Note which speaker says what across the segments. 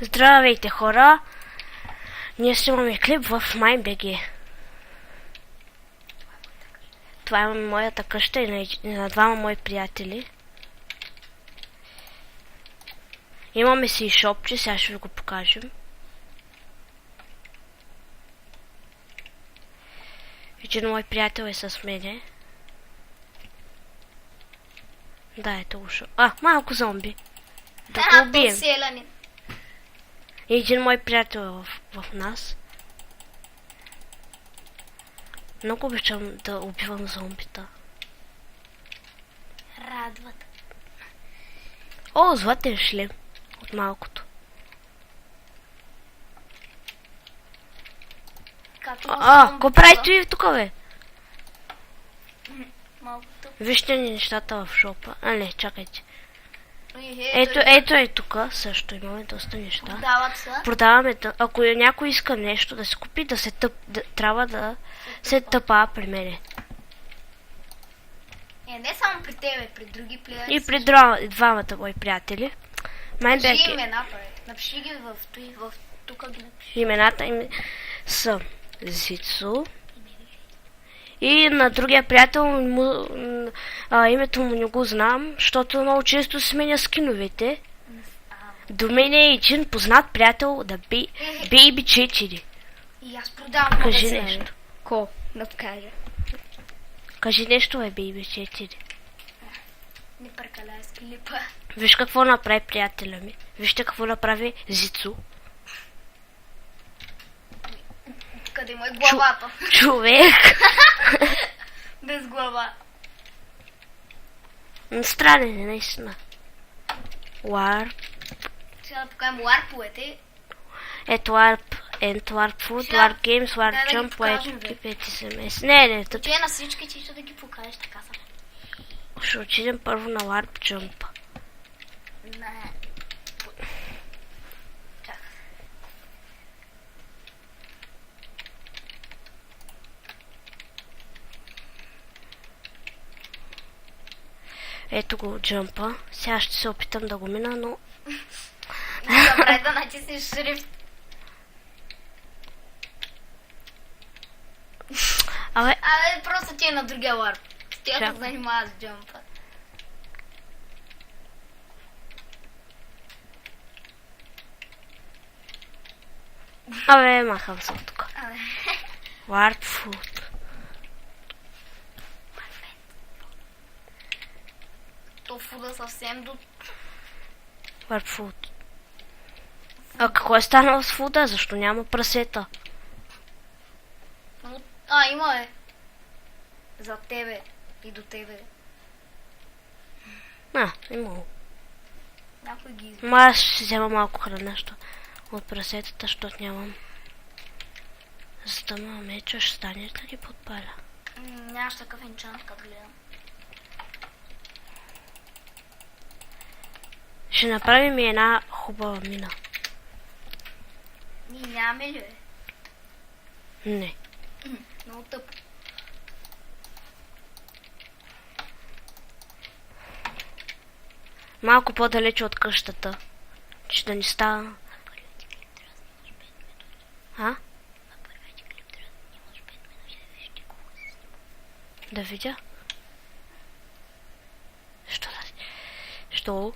Speaker 1: Здравейте, хора! Ние снимаме клип в MineBG. Това е моята къща и на двама мои приятели. Имаме си и шопче, сега ще ви го покажем. Един мой приятел е с мене. Да, ето го шоп. Малко зомби. Да го убием. Един мой приятел е в нас. Много обичам да убивам зомбита.
Speaker 2: Радват.
Speaker 1: О, златен шлем от малкото. Какво правите ви тук, бе?
Speaker 2: Малкото.
Speaker 1: Вижте ни нещата в шопа. Не, чакайте. Ето е тук, също имаме доста неща.
Speaker 2: Продават се.
Speaker 1: Продаваме, ако някой иска нещо да се купи, трябва да се тъпа при мене.
Speaker 2: Не само при тебе, при други плеери.
Speaker 1: И при двамата мои приятели.
Speaker 2: Кажи имената, напиши ги в тук ги напиши.
Speaker 1: Имената им са Зицо. И на другия приятел името му не го знам, защото много често сменя скиновете. До мен е един познат приятел да Baby 4.
Speaker 2: И аз продавам.
Speaker 1: Кажи нещо.
Speaker 2: Ко? Да кажа.
Speaker 1: Кажи нещо, Baby 4.
Speaker 2: Не прекаляй с клипа.
Speaker 1: Виж какво направи приятеля ми. Вижте какво направи Зицо.
Speaker 2: Къде му е главата?
Speaker 1: Човек!
Speaker 2: Без глава.
Speaker 1: Странен е, наистина. Warp.
Speaker 2: Сега да покажем ларповете.
Speaker 1: Ето Warp, Warp Food, Warp Games, Warp Jump, Warp Keep SMS. Не,
Speaker 2: Че на всички ти ще да ги покажеш, така са.
Speaker 1: Ще отидем първо на Warp Jump.
Speaker 2: Не.
Speaker 1: Ето го джъмпа. Сега ще се опитам да го мина, но...
Speaker 2: Добре да натиснеш шрифт.
Speaker 1: Абе,
Speaker 2: просто ти е на другия ларп. Тя да занимава с джъмпа.
Speaker 1: Абе, махам се от тук. Warp Food.
Speaker 2: То фуда съвсем до...
Speaker 1: Warp Food. Какво е станало с фуда? Защо няма прасета?
Speaker 2: Има е. За тебе и до тебе.
Speaker 1: Имало.
Speaker 2: Някой ги изби.
Speaker 1: Аз ще взема малко храна от прасетата, защото нямам. За да ма меча ще стане да ги подпаля.
Speaker 2: Нямаш такъв енчант, като гледам.
Speaker 1: Ще направим и една хубава мина.
Speaker 2: Ние нямаме ли, бе?
Speaker 1: Не.
Speaker 2: Много тъпо.
Speaker 1: Малко по-далече от къщата. Че да ни става. Да видя? Що?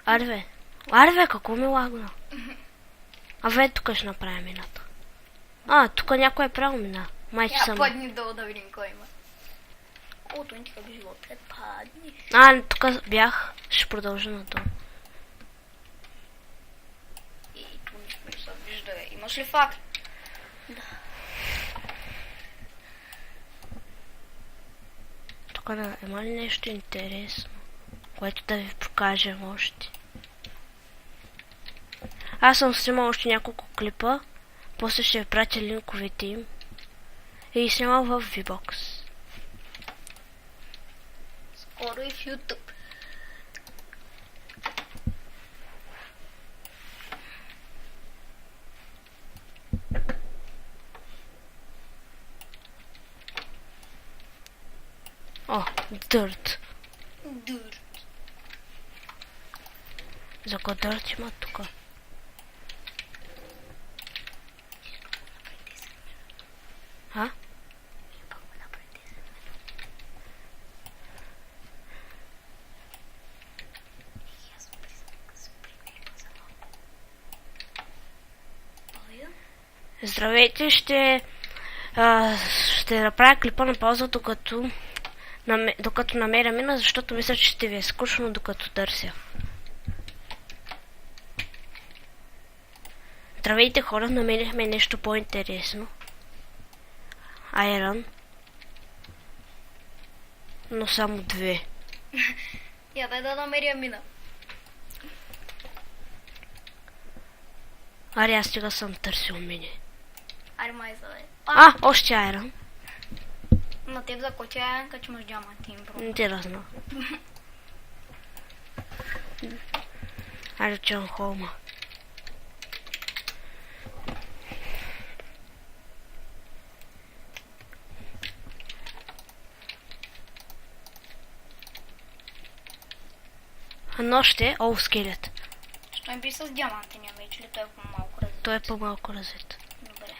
Speaker 1: Арве, какво ми лагна? Тук ще направим мината. Тук някой е правил мина. Майче съм.
Speaker 2: Падни долу да видим кой има. Той ти къде живот е, падни.
Speaker 1: Тук бях. Ще продължа надолу.
Speaker 2: И тук нищо не се вижда. Имаш ли факт? Да.
Speaker 1: Тук има ли нещо интересно, което да ви покажем още? Аз съм снимал още няколко клипа. После ще ви пратя линковете им. И снимал в VBOX.
Speaker 2: Скоро и в YouTube.
Speaker 1: Дърт.
Speaker 2: Дърт.
Speaker 1: За кой дърт има тук? А? Здравейте, ще направя клипа на пауза, докато намеря мина, защото мисля, че ще ви е скучно докато търся. Здравейте хора, намерихме нещо по-интересно. Айрон. Но само 2.
Speaker 2: Я дай да намеря мина.
Speaker 1: Аре, аз сега съм търсил мини.
Speaker 2: Аре май задай.
Speaker 1: Още айрон.
Speaker 2: На теб за кой айрон, că имаш диаманти им просто.
Speaker 1: Интересно. Аре, Джон Холма. Нощи, скелет.
Speaker 2: Що им би с диаманти няма вече ли той е по-малко развит?
Speaker 1: Той е по-малко развит.
Speaker 2: Добре.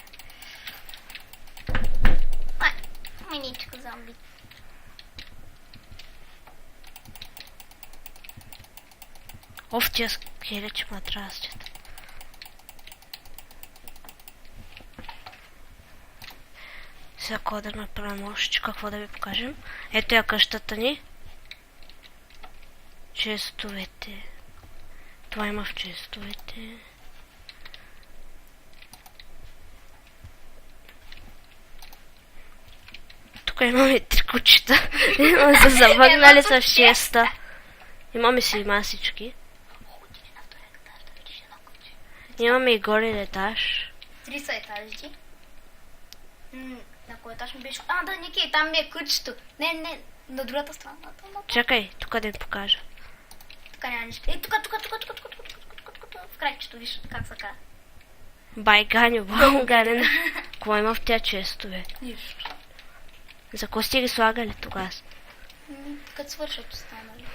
Speaker 2: Миничка зомби.
Speaker 1: Тия скелети ма трастят. Сега какво да направим още? Какво да ви покажем? Ето я къщата ни. Честовете. Това има в честовете. Тук имаме 3 кучета. Са завъгнали с 6-та. Имаме си и масички. Имаме и горен етаж.
Speaker 2: 3 са етажи. На кой етаж ми беше? Да, Ники, там ми е кучето. Не, на другата страна.
Speaker 1: Чакай, тук да им покажа.
Speaker 2: Тук няма нищо. Тук. В крайчето, виж как се казва.
Speaker 1: Байганю, българен. Какво има в тя честове?
Speaker 2: Нищо.
Speaker 1: За кого сте ги слагали тогава?
Speaker 2: Като свършат останали.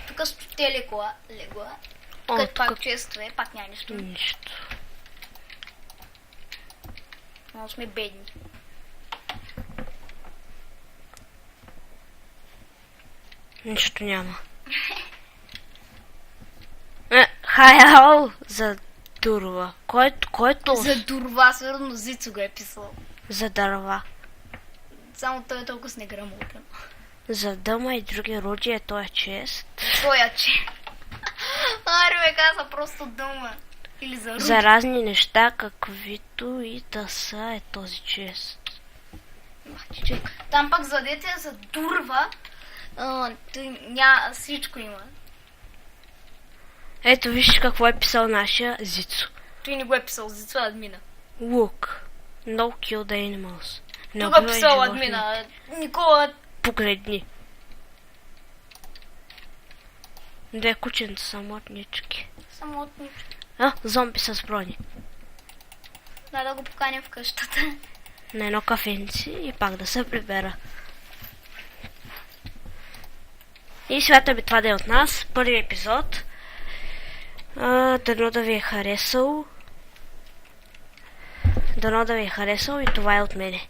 Speaker 2: Тук стоте легла.
Speaker 1: О,
Speaker 2: Тук пак честове, пак няма нищо.
Speaker 1: Нищо.
Speaker 2: Много сме бедни.
Speaker 1: Нищо няма. Хайал за дурва. Кой е то?
Speaker 2: За дурва, сигурно Зицо го е писал.
Speaker 1: За дърва.
Speaker 2: Само той е толкова с неграмотен.
Speaker 1: За дъма и други оръжия той е чест.
Speaker 2: Той е че. Аре ме каза просто дума. Или за руди.
Speaker 1: За разни неща, каквито и да са е този чест.
Speaker 2: Там пък за дете, за дурва, всичко има.
Speaker 1: Ето вижте какво е писал нашия Зицо.
Speaker 2: Той не го е писал, Зицо админа.
Speaker 1: Look, no kill the animals. Не
Speaker 2: Тук е
Speaker 1: убивай
Speaker 2: писал
Speaker 1: животни.
Speaker 2: админа. Никола.
Speaker 1: Погледни. 2 кученца самотнички.
Speaker 2: Самотнички.
Speaker 1: Зомби с брони.
Speaker 2: Да го поканя в къщата.
Speaker 1: На едно кафенци и пак да се прибера. И свята би това да е от нас. Първи епизод. Дано да ви е харесал. И това е от мене.